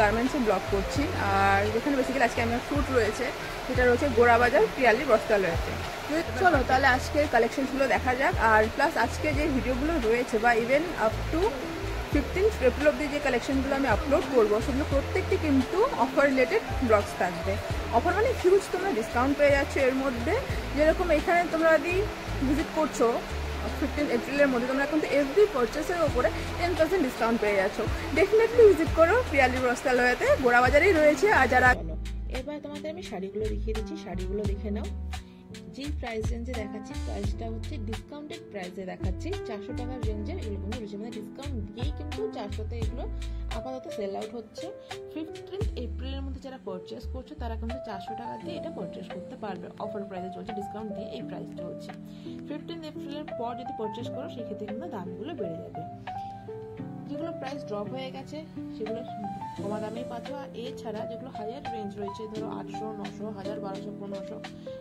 গার্মেন্টসে ব্লগ করছি। আর যেখানে বেসিক্যালি আজকে আমার শ্যুট রয়েছে, সেটা রয়েছে গোড়াবাজার পিয়ালি বস্ত্রালয়তে। চলো তাহলে আজকের কালেকশনসগুলো দেখা যাক। আর প্লাস আজকে যে ভিডিওগুলো রয়েছে বা ইভেন আপ টু 15 এপ্রিল অব্দি যে কালেকশনগুলো আমি আপলোড করবো, সেগুলো প্রত্যেকটি কিন্তু অফার রিলেটেড ব্লগস থাকবে। অফার মানে হিউজ তোমরা ডিসকাউন্ট পেয়ে যাচ্ছ এর মধ্যে। যেরকম এখানে তোমরা যদি ভিজিট করছো 15 এপ্রিলের মধ্যে, তোমরা কিন্তু এভরি পারচেসের ওপরে 10% ডিসকাউন্ট পেয়ে যাচ্ছ। ডেফিনেটলি ভিজিট করো পিয়ালি বস্ত্রালয়তে, গোড়াবাজারেই রয়েছে। আর যারা এবার তোমাদের আমি শাড়িগুলো দেখিয়ে দিচ্ছি, শাড়িগুলো দেখে নাও। যেই প্রাইস রেঞ্জে দেখাচ্ছি, প্রাইসটা হচ্ছে ডিসকাউন্টেড প্রাইসে দেখাচ্ছি। 400 টাকার রেঞ্জের এগুলো কিন্তু রয়েছে, মানে ডিসকাউন্ট দিয়েই কিন্তু 400তে এগুলো আপাতত সেল আউট হচ্ছে। 15 এপ্রিলের মধ্যে যারা পারচেস করছো তারা কিন্তু 400 টাকা দিয়ে এটা পারচেস করতে পারবে। অফার প্রাইসে চলছে, ডিসকাউন্ট দিয়ে এই প্রাইসটা হচ্ছে। 15 এপ্রিলের পর যদি পারচেস করো সেক্ষেত্রে কিন্তু দামগুলো বেড়ে যাবে। যেগুলো প্রাইস ড্রপ হয়ে গেছে সেগুলো কমা দামেই পাচ্ছ। আর এছাড়া যেগুলো হায়ার রেঞ্জ রয়েছে, ধরো 800, 900, 1000, 1200, 1500,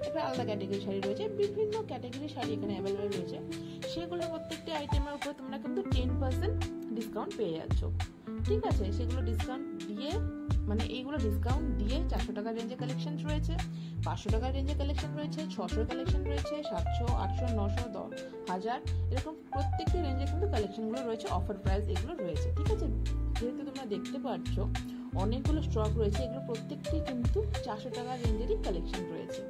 এটা আলাদা ক্যাটাগরি শাড়ি রয়েছে। বিভিন্ন ক্যাটাগরি শাড়ি এখানে অ্যাভেলেবেল রয়েছে। সেগুলো প্রত্যেকটি আইটেমের উপর তোমরা কিন্তু 10% ডিসকাউন্ট পেয়ে যাচ্ছ। ঠিক আছে, সেগুলো ডিসকাউন্ট দিয়ে, মানে এইগুলো ডিসকাউন্ট দিয়ে 400 টাকার রেঞ্জে কালেকশন রয়েছে, 500 টাকার রেঞ্জে কালেকশন রয়েছে, 600 কালেকশন রয়েছে, 700, 800, 900, 1000, এরকম প্রত্যেকটি রেঞ্জে কিন্তু কালেকশনগুলো রয়েছে। অফার প্রাইস এগুলো রয়েছে। ঠিক আছে, যেহেতু তোমরা দেখতে পাচ্ছ অনেকগুলো স্টক রয়েছে, এগুলো প্রত্যেকটি কিন্তু 400 টাকার রেঞ্জেরই কালেকশন রয়েছে।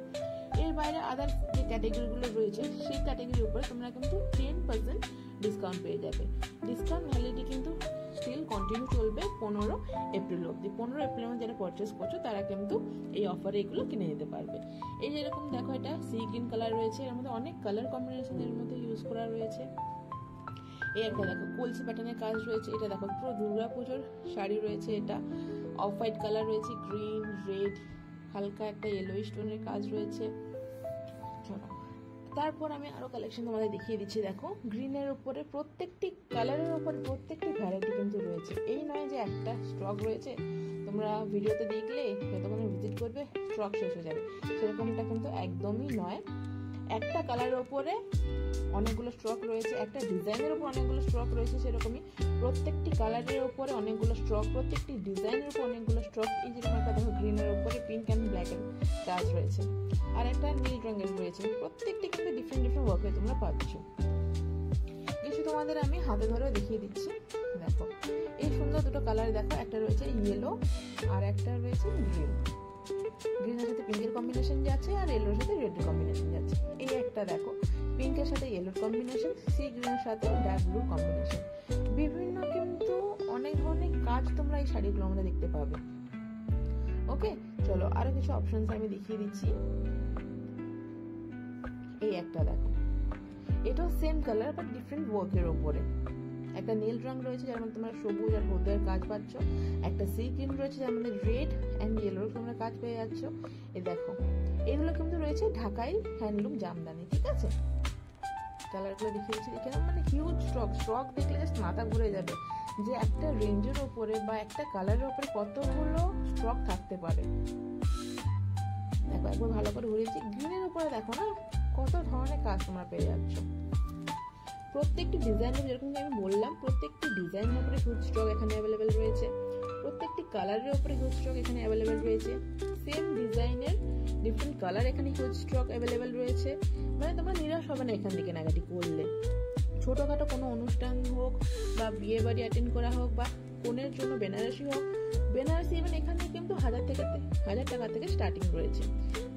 এর বাইরে আদার যে ক্যাটাগরিগুলো রয়েছে সেই ক্যাটাগরির উপরে তোমরা কিন্তু 10% ডিসকাউন্ট পেয়ে যাবে। ডিসকাউন্ট ভ্যালিডিটি কিন্তু স্টিল কন্টিনিউ চলবে 15 এপ্রিল অবধি। 15 এপ্রিলের মধ্যে যারা পারচেস করছো তারা কিন্তু এই অফারে এগুলো কিনে নিতে পারবে। এই যেরকম দেখো, এটা সি গ্রিন কালার রয়েছে, এর মধ্যে অনেক কালার কম্বিনেশন এর মধ্যে ইউজ করা রয়েছে। এই একটা দেখো কলসি প্যাটার্নের কাজ রয়েছে, এটা দেখো পুরো দুর্গা পুজোর শাড়ি রয়েছে। এটা অফ হোয়াইট কালার রয়েছে, গ্রিন, রেড, হালকা একটা ইয়েলো স্টোনের কাজ রয়েছে। তারপর আমি আরো কালেকশন তোমাদের দেখিয়ে দিচ্ছি। দেখো গ্রিনের উপরে প্রত্যেকটি কালারের উপরে প্রত্যেকটি ভ্যারাইটি কিন্তু রয়েছে। এই নয় যে একটা স্টক রয়েছে, তোমরা ভিডিওতে দেখলে যতক্ষণ ভিজিট করবে স্টক শেষ হয়ে যাবে, সেরকমটা কিন্তু একদমই নয়। একটা কালারের উপরে অনেকগুলো স্টক রয়েছে, একটা ডিজাইনের উপর অনেকগুলো স্টক রয়েছে, সেরকমই প্রত্যেকটি কালারের উপরে অনেকগুলো স্টক, প্রত্যেকটি ডিজাইনের উপর অনেকগুলো স্টক। এই যেরকম একটা দেখো গ্রিনের উপরে পিঙ্ক অ্যান্ড ব্ল্যাক এর কাজ রয়েছে, আর একটা নীল রঙের রয়েছে। প্রত্যেকটি কিন্তু ডিফারেন্ট ডিফারেন্ট ওয়ার্কে তোমরা পাচ্ছ। কিছু তোমাদের আমি হাতে ধরেও দেখিয়ে দিচ্ছি। দেখো এই সুন্দর দুটো কালার দেখো, একটা রয়েছে ইয়েলো আর একটা রয়েছে গ্রিন। গ্রিনের সাথে পিঙ্কের কম্বিনেশন যাচ্ছে আর ইয়েলোর সাথে রেডের কম্বিনেশন যাচ্ছে। এই একটা দেখো পিঙ্কের সাথে ইয়েলোর কম্বিনেশন, সি গ্রিনের সাথে ডার্ক ব্লু কম্বিনেশন। বিভিন্ন কিন্তু অনেক ধরনের কাজ তোমরা এই শাড়িগুলোর মধ্যে দেখতে পাবে। ওকে, চলো আরো কিছু অপশনস আমি দেখিয়ে দিচ্ছি। এই একটা দেখো, এটাও সেম কালার বাট ডিফারেন্ট ওয়ার্কের উপরে। একটা নীল রং রয়েছে যার মধ্যে তোমরা সবুজ আর হলুদের কাজ পাচ্ছ। একটা সি গ্রিন রয়েছে যার মধ্যে রেড অ্যান্ড ইয়েলোর তোমরা কাজ পেয়ে যাচ্ছ। এই দেখো এগুলো কিন্তু রয়েছে ঢাকাই হ্যান্ডলুম জামদানি। ঠিক আছে, কালারগুলো দেখিয়েছি, দেখে মানে হিউজ স্টক দেখলে জাস্ট মাথা ঘুরে যাবে যে একটা রেঞ্জের উপরে বা একটা কালারের উপরে কতগুলো স্টক থাকতে পারে। দেখো একবার ভালো করে ঘুরেছি, গ্রিনের উপরে দেখো না কত ধরনের কাজ তোমরা পেয়ে যাচ্ছ। প্রত্যেকটি ডিজাইনের, যেরকম আমি বললাম, প্রত্যেকটি ডিজাইনের উপরে হিউজ স্টক এখানে অ্যাভেলেবেল রয়েছে। প্রত্যেকটি কালারের উপরে হিউজ স্টক এখানে অ্যাভেলেবেল রয়েছে। সেম ডিজাইনের ডিফারেন্ট কালার এখানে হিউজ স্টক অ্যাভেলেবেল রয়েছে। মানে তোমরা নিরাশ হবে না এখান থেকে কেনাকাটি করলে। ছোটখাটো কোনো অনুষ্ঠান হোক বা বিয়ে বাড়ি অ্যাটেন্ড করা হোক বা কোনের জন্য বেনারসি হোক, বেনারসি ইভেন এখানে কিন্তু 1000 টাকা থেকে স্টার্টিং রয়েছে।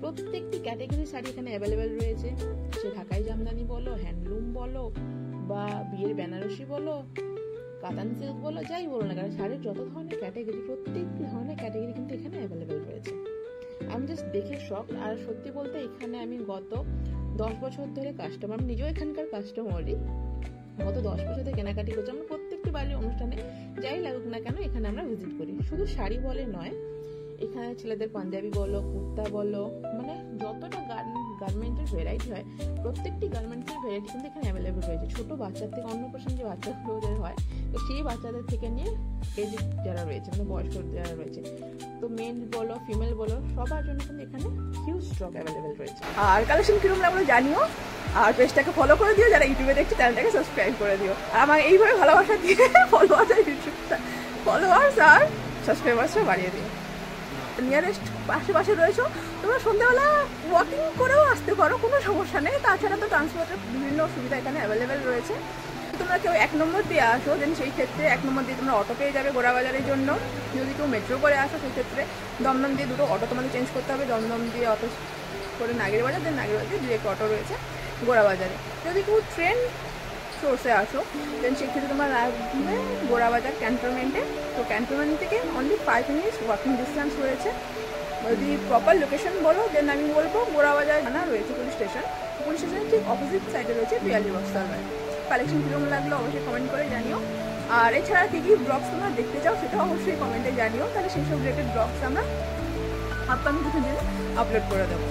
প্রত্যেকটি ক্যাটাগরি শাড়ি এখানে অ্যাভেলেবেল রয়েছে। সে ঢাকাই জামদানি বলো, হ্যান্ডলুম বলো, বা বিয়ের বেনারসি বলো, কাতান সিল্ক বলো, যাই বলো না কেন, শাড়ির যত ধরনের ক্যাটাগরি, প্রত্যেকটি ধরনের ক্যাটাগরি কিন্তু এখানে অ্যাভেলেবেল রয়েছে। আমি জাস্ট দেখে শখ। আর সত্যি বলতে এখানে আমি গত 10 বছর ধরে কাস্টমার, আমি নিজেও এখানকার কাস্টমারই, গত 10 বছর ধরে কেনাকাটি করছি। আমরা প্রত্যেকটি বাড়ির অনুষ্ঠানে যাই লাগুক না কেন এখানে আমরা ভিজিট করি। শুধু শাড়ি বলে নয়, এখানে ছেলেদের পাঞ্জাবি বলো, কুর্তা বলো, মানে যতটা গার্মেন্টের ভ্যারাইটি হয় প্রত্যেকটি গার্মেন্টসের ভ্যারাইটি কিন্তু এখানে অ্যাভেলেবেল রয়েছে। ছোট বাচ্চার থেকে অন্নপ্রাশন যে বাচ্চাগুলোদের হয়, তো সেই বাচ্চাদের থেকে নিয়ে এজ যারা রয়েছে, মানে বয়স্ক যারা রয়েছে, তো মেল বলো ফিমেল বলো, সবার জন্য কিন্তু এখানে হিউজ স্টক অ্যাভেলেবেল রয়েছে। আর কালেকশন কিরকম লাগলো জানিও, আর পেজটাকে ফলো করে দিও, যারা ইউটিউবে দেখছো চ্যানেলটাকে সাবস্ক্রাইব করে দিও। আর আমার এইভাবে ভালোবাসা দিয়ে ফলোয়ার্স আর সাবস্ক্রাইবার্সও বাড়িয়ে দিও। নিয়ারেস্ট আশেপাশে রয়েছো, তোমরা সন্ধ্যাবেলা ওয়াকিং করেও আসতে পারো, কোনো সমস্যা নেই। তাছাড়া তো ট্রান্সপোর্টের বিভিন্ন সুবিধা এখানে অ্যাভেলেবেল রয়েছে। তোমরা কেউ 1 নম্বর দিয়ে আসো, দেন সেই ক্ষেত্রে 1 নম্বর দিয়ে তোমরা অটো পেয়ে যাবে গোড়াবাজারের জন্য। যদি কেউ মেট্রো করে আসো সেই ক্ষেত্রে দমদম দিয়ে দুটো অটো তোমাদের চেঞ্জ করতে হবে, দমদম দিয়ে অটো করে নাগেরবাজার, দেন নাগেরবাজার দিয়ে ডিরেক্ট অটো রয়েছে গোড়াবাজারে। যদি কেউ ট্রেন সোর্সে আসো দেন সেক্ষেত্রে তোমার লাগবে গোড়াবাজার ক্যান্টনমেন্টে। তো ক্যান্টনমেন্ট থেকে অনলি 5 মিনিটস ওয়াকিং ডিস্টেন্স রয়েছে। যদি প্রপার লোকেশন বলো দেন আমি বলবো গোড়াবাজার থানা রয়েছে পুলিশ স্টেশন, পুলিশ স্টেশনের ঠিক অপোজিট সাইডে রয়েছে পিয়ালি বস্ত্রালয়। কালেকশন কীরকম লাগলো অবশ্যই কমেন্ট করে জানিও। আর এছাড়া কী কী ব্লগস তোমরা দেখতে চাও সেটাও অবশ্যই কমেন্টে জানিও, তাহলে সেই সব রিলেটেড ব্লগস আমরা আপকামিং কিছু দিন আপলোড করে দেবো।